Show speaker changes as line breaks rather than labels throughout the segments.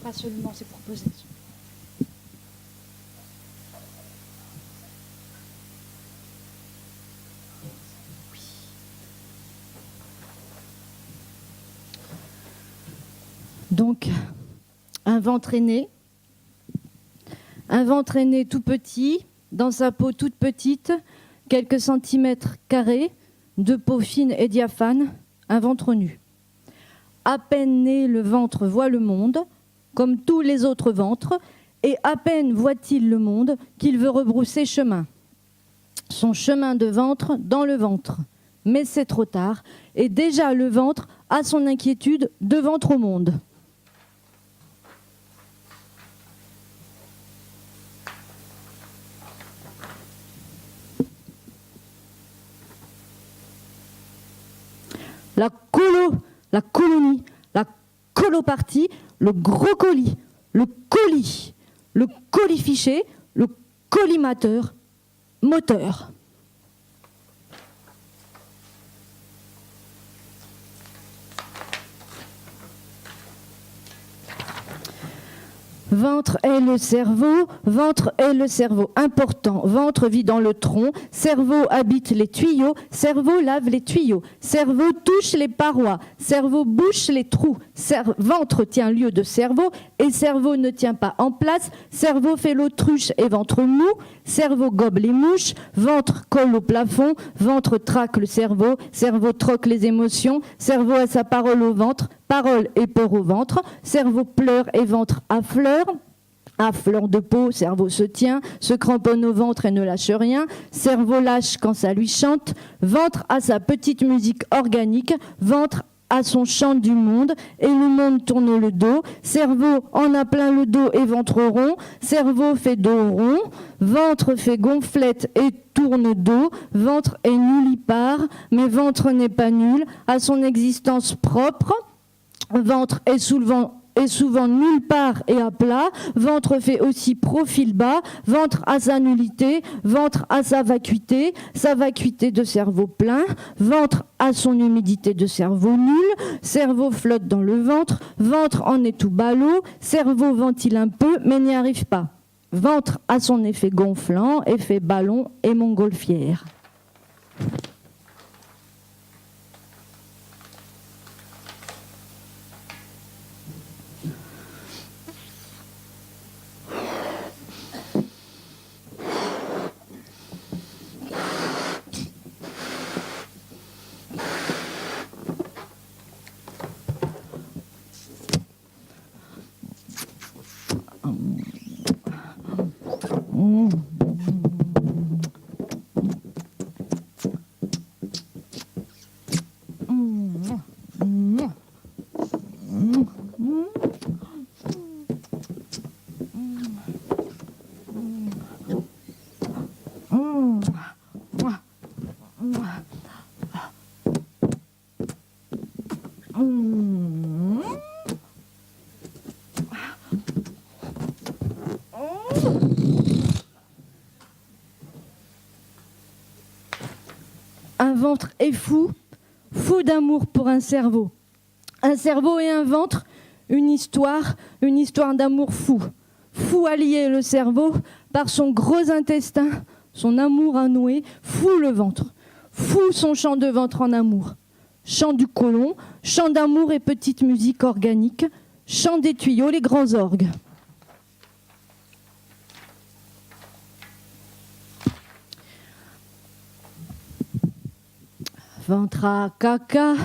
pas seulement ses propositions. Donc, un ventre aîné tout petit, dans sa peau toute petite, quelques centimètres carrés, de peau fine et diaphane, un ventre nu. À peine né, le ventre voit le monde, comme tous les autres ventres, et à peine voit-il le monde qu'il veut rebrousser chemin. Son chemin de ventre dans le ventre. Mais c'est trop tard, et déjà le ventre a son inquiétude de ventre au monde. La colonie, la colopartie, le gros colis, le colifiché, le collimateur, moteur. Ventre est le cerveau important. Ventre vit dans le tronc, cerveau habite les tuyaux, cerveau lave les tuyaux, cerveau touche les parois, cerveau bouche les trous, ventre tient lieu de cerveau et cerveau ne tient pas en place, cerveau fait l'autruche et ventre mou, cerveau gobe les mouches, ventre colle au plafond, ventre traque le cerveau, cerveau troque les émotions, cerveau a sa parole au ventre, parole et peur au ventre, cerveau pleure et ventre à fleur de peau, cerveau se tient, se cramponne au ventre et ne lâche rien, cerveau lâche quand ça lui chante, ventre a sa petite musique organique, ventre a son chant du monde et le monde tourne le dos, cerveau en a plein le dos et ventre rond, cerveau fait dos rond, ventre fait gonflette et tourne dos, ventre est nullipare, mais ventre n'est pas nul, a son existence propre. Ventre est souvent nulle part et à plat, ventre fait aussi profil bas, ventre a sa nullité, ventre a sa vacuité de cerveau plein, ventre a son humidité de cerveau nul, cerveau flotte dans le ventre en est tout ballot, cerveau ventile un peu mais n'y arrive pas. Ventre a son effet gonflant, effet ballon et montgolfière. Un ventre est fou d'amour pour un cerveau. Un cerveau et un ventre, une histoire d'amour fou. Fou à lier le cerveau par son gros intestin, son amour à nouer, fou le ventre. Fou son chant de ventre en amour. Chant du côlon, chant d'amour et petite musique organique, chant des tuyaux, les grands orgues. Ventre à caca,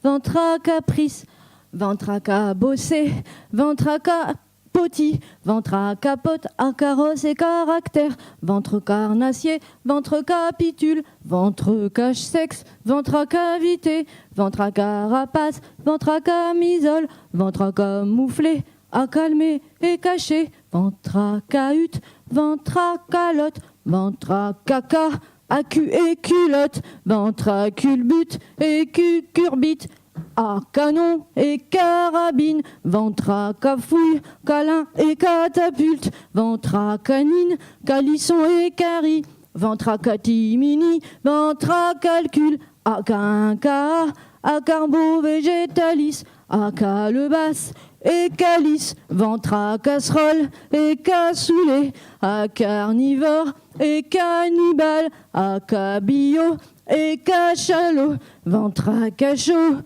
ventre à caprice, ventre à cabossé, ventre à capotis, ventre à capote, à carrosse et caractère, ventre carnassier, ventre capitule, ventre cache-sexe, ventre à cavité, ventre à carapace, ventre à camisole, ventre à camoufler, à calmer et cacher, ventre à cahute, ventre à calotte, ventre à caca, à cul et culotte, ventre à culbute et cucurbite, à canon et carabine, ventre à cafouille, câlin et catapulte, ventre à canine, calisson et carie, ventre à catimini, ventre à calcul, à quinca, à carbo végétalis, à calebasse et calice, ventre à casserole et cassoulet, à carnivore et cannibale, à cabillaud et cachalot, ventre à cachot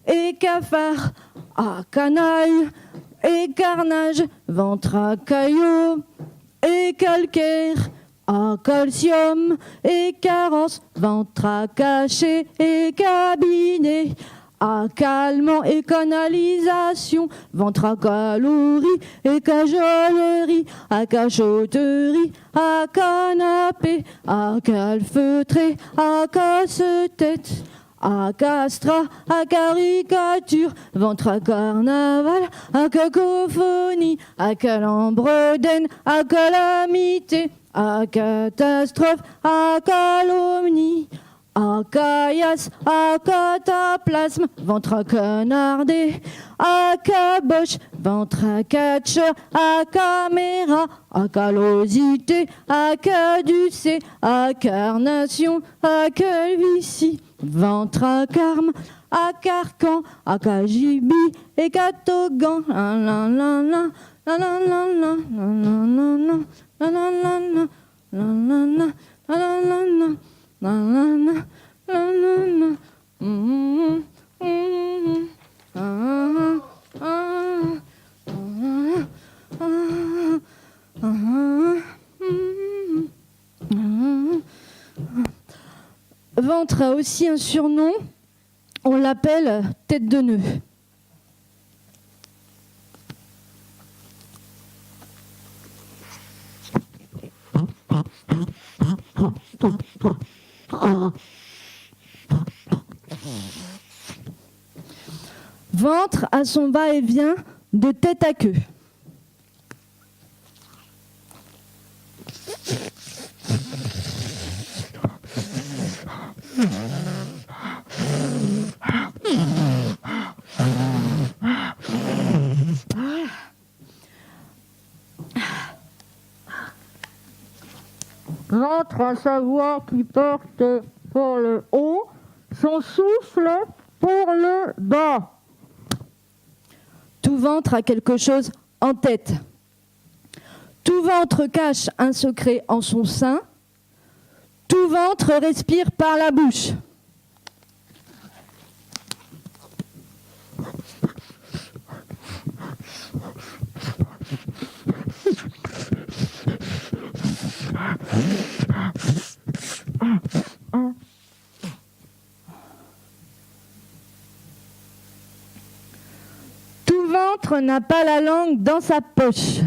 et cafard, à canaille et carnage, ventre à caillot et calcaire, à calcium et carence, ventre à cacher et cabinet, à calmant et canalisation, ventre à calories et cajolerie, à cachotterie, à canapé, à calfeutré, à casse-tête, à castrat, à caricature, ventre à carnaval, à cacophonie, à calembredaine, à calamité, à catastrophe, à calomnie, à caillasse, à cataplasme, ventre à canarder, à caboche, ventre à catcheur, à caméra, à calosité, à caducée, à carnation, à calvitie, ventre à carme, à carcan, à cagibi et catogan, la la la la la la la la la la la la la la la la. La la la la la la. Ventre a aussi un surnom, on l'appelle tête de nœud. Ventre a son va-et-vient de tête à queue.
Ventre a sa voix qui porte pour le haut, son souffle pour le bas.
Tout ventre a quelque chose en tête. Tout ventre cache un secret en son sein. Tout ventre respire par la bouche. Tout ventre n'a pas la langue dans sa poche.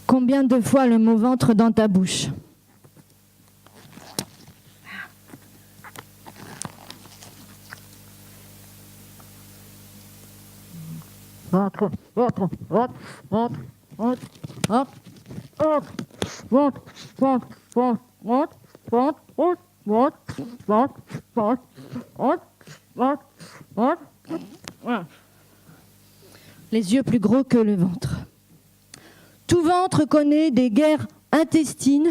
Combien de fois le mot ventre dans ta bouche ?
Ventre, ventre, ventre, ventre, ventre, ventre, ventre, ventre, ventre, ventre, ventre, ventre, ventre, ventre, ventre, ventre, ventre, ventre, ventre.
Les yeux plus gros que le ventre. Tout ventre connaît des guerres intestines.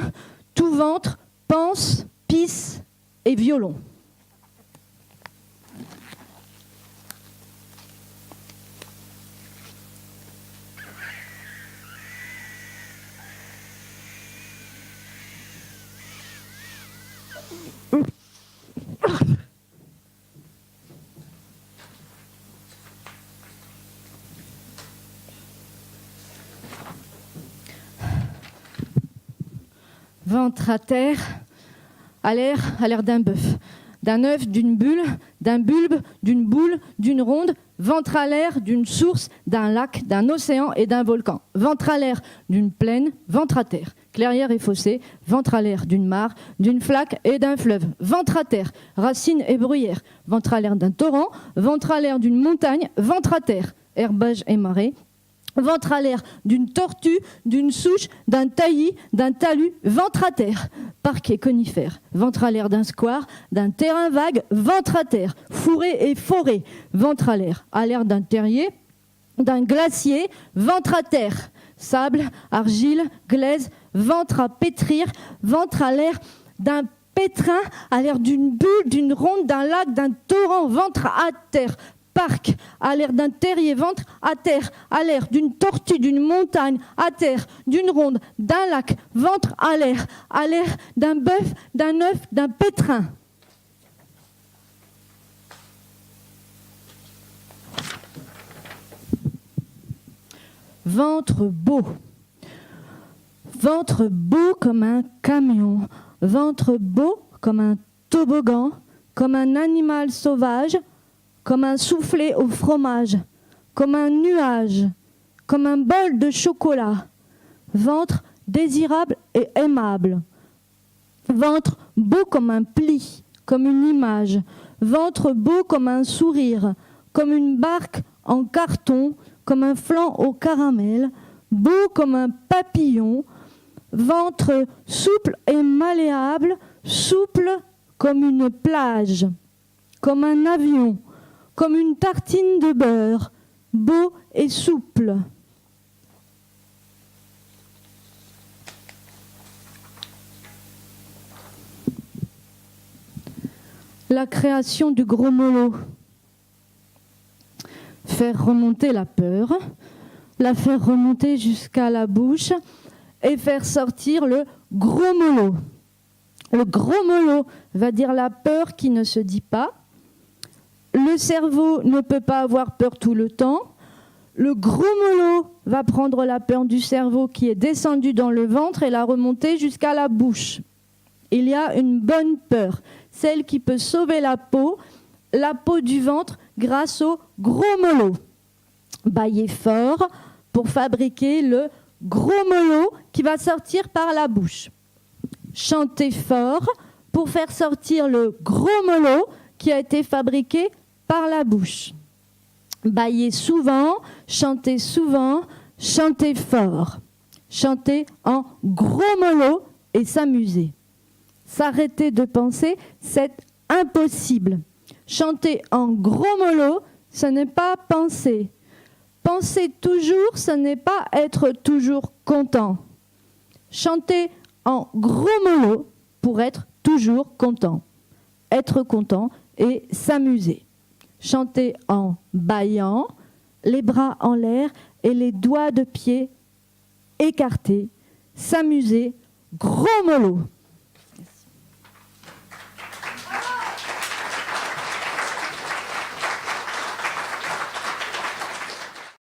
Tout ventre pense, pisse et violon. Ventre à terre, à l'air d'un bœuf, d'un œuf, d'une bulle, d'un bulbe, d'une boule, d'une ronde, ventre à l'air, d'une source, d'un lac, d'un océan et d'un volcan. Ventre à l'air, d'une plaine, ventre à terre, clairière et fossé, ventre à l'air, d'une mare, d'une flaque et d'un fleuve. Ventre à terre, racines et bruyères, ventre à l'air d'un torrent, ventre à l'air d'une montagne, ventre à terre, herbage et marais, ventre à l'air d'une tortue, d'une souche, d'un taillis, d'un talus, ventre à terre, parquet conifère, ventre à l'air d'un square, d'un terrain vague, ventre à terre, fourré et forêt, ventre à l'air d'un terrier, d'un glacier, ventre à terre, sable, argile, glaise, ventre à pétrir, ventre à l'air d'un pétrin, à l'air d'une bulle, d'une ronde, d'un lac, d'un torrent, ventre à terre, parc, à l'air d'un terrier, ventre à terre, à l'air d'une tortue, d'une montagne, à terre, d'une ronde, d'un lac, ventre à l'air d'un bœuf, d'un œuf, d'un pétrin. Ventre beau comme un camion, ventre beau comme un toboggan, comme un animal sauvage, comme un soufflé au fromage, comme un nuage, comme un bol de chocolat, ventre désirable et aimable, ventre beau comme un pli, comme une image, ventre beau comme un sourire, comme une barque en carton, comme un flanc au caramel, beau comme un papillon, ventre souple et malléable, souple comme une plage, comme un avion, comme une tartine de beurre, beau et souple. La création du gros mollo. Faire remonter la peur, la faire remonter jusqu'à la bouche et faire sortir le gros mollo. Le gros mollo va dire la peur qui ne se dit pas. Le cerveau ne peut pas avoir peur tout le temps. Le gros mollo va prendre la peur du cerveau qui est descendue dans le ventre et la remonter jusqu'à la bouche. Il y a une bonne peur, celle qui peut sauver la peau du ventre grâce au gros mollo. Bailler fort pour fabriquer le gros mollo qui va sortir par la bouche. Chanter fort pour faire sortir le gros mollo qui a été fabriqué par la bouche. Bailler souvent, chanter fort. Chanter en gros mollo et s'amuser. S'arrêter de penser, c'est impossible. Chanter en gros mollo, ce n'est pas penser. Penser toujours, ce n'est pas être toujours content. Chanter en gros mollo pour être toujours content. Être content et s'amuser. Chanter en bâillant, les bras en l'air et les doigts de pied écartés. S'amuser, gros mollo.